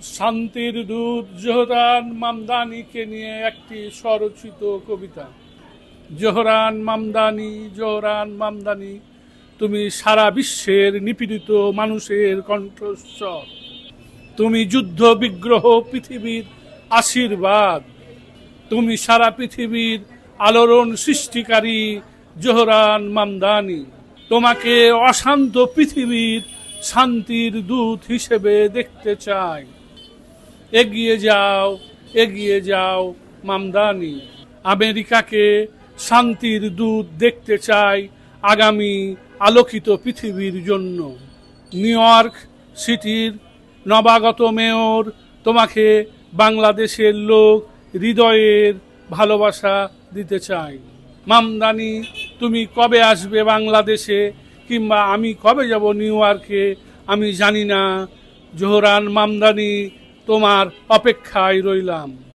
শান্তির দূত জোহরান মামদানিকে নিয়ে একটি স্বরচিত কবিতা। জোহরান মামদানি, জোহরান মামদানি, তুমি সারা বিশ্বের নিপীড়িত মানুষের কণ্ঠস্বর। তুমি যুদ্ধ বিগ্রহ পৃথিবীর আশীর্বাদ। তুমি সারা পৃথিবীর আলোড়ন সৃষ্টিকারী জোহরান মামদানি। তোমাকে অশান্ত পৃথিবীর শান্তির দূত হিসেবে দেখতে চাই। এগিয়ে যাও, এগিয়ে যাও মামদানি। আমেরিকাকে শান্তির দূত দেখতে চাই আগামী আলোকিত পৃথিবীর জন্য। নিউ ইয়র্ক সিটির নবাগত মেয়র, তোমাকে বাংলাদেশের লোক হৃদয়ের ভালোবাসা দিতে চাই। মামদানি, তুমি কবে আসবে বাংলাদেশে, কিংবা আমি কবে যাব নিউ ইয়র্কে আমি জানি না। জোহরান মামদানি, তোমার অপেক্ষায় রইলাম।